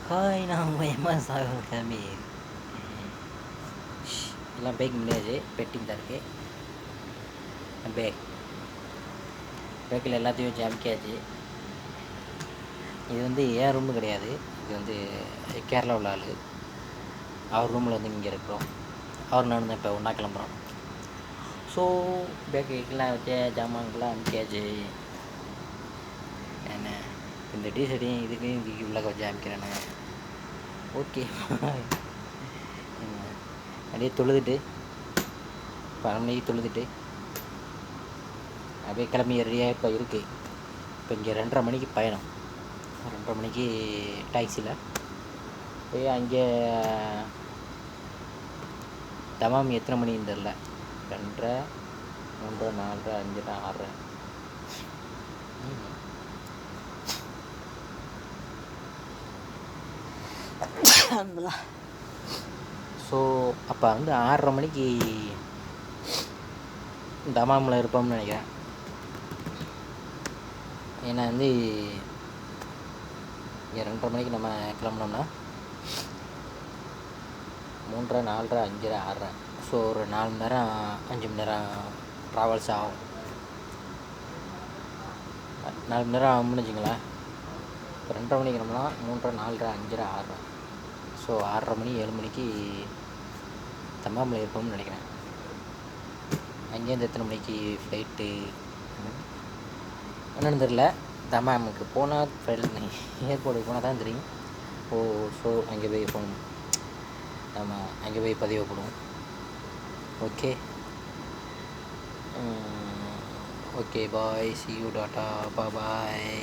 Hi, நான் உங்கள் MS Sagar கிளம்பி எல்லாம் பேக்கிங் பண்ணியாச்சு. பெட்டிங் தான் இருக்குது. பேக்கில் எல்லாத்தையும் வச்சு அமுக்கியாச்சு. இது வந்து என் ரூமு கிடையாது, இது வந்து கேரளா உள்ள ஆள். அவர் ரூமில் வந்து இங்கே இருக்கிறோம். அவர் நான் தான் இப்போ ஒன்றா கிளம்புறோம். ஸோ பேக்கெல்லாம் வச்சு ஜாமான்கெல்லாம் அமுக்கியாச்சு. என்ன இந்த டிஷர்ட்டையும் இதுக்கையும் தூக்கி உள்ளே வச்சு அமுக்கிறேன்னு. ஓகே, அப்படியே தொழுதுட்டு 12 மணிக்கு தொழுதுட்டு அப்படியே கிளம்பி ரெடியாக இப்போ இருக்குது. இப்போ இங்கே 2:30 மணிக்கு பயணம். 2:30 மணிக்கு டாக்ஸியில் போய் அங்கே தமாம் எத்தனை மணின்னு தெரில. 2:30, 3:30, 4:30, 5:30, 6:30. ஸோ அப்போ வந்து 6:30 மணிக்கு தமாமில் இருப்போம்னு நினைக்கிறேன். ஏன்னா வந்து இங்கே 2:30 மணிக்கு நம்ம கிளம்புனோம்னா 3:30, 4:30, 5:30, 6:30. ஸோ ஒரு 4 மணி நேரம் 5 மணி நேரம் ட்ராவல்ஸ் ஆகும். 4 மணி நேரம் ஆகும்னு வச்சுங்களேன். இப்போ 2:30 மணிக்கு கிளம்புனா 3:30, 4:30, 5:30, 6:30. ஸோ 6:30 மணி 7 மணிக்கு தமாமில் இருப்போம்னு நினைக்கிறேன். அங்கேருந்து எத்தனை மணிக்கு ஃப்ளைட்டு என்னன்னு தெரில. தமாமுக்கு போனால் ஏர்போர்ட்டுக்கு போனால் தான் தெரியும். ஸோ அங்கே போய் போகணும். நம்ம அங்கே போய் பதிவு போடுவோம். Okay okay, bye, see you, tata, bye.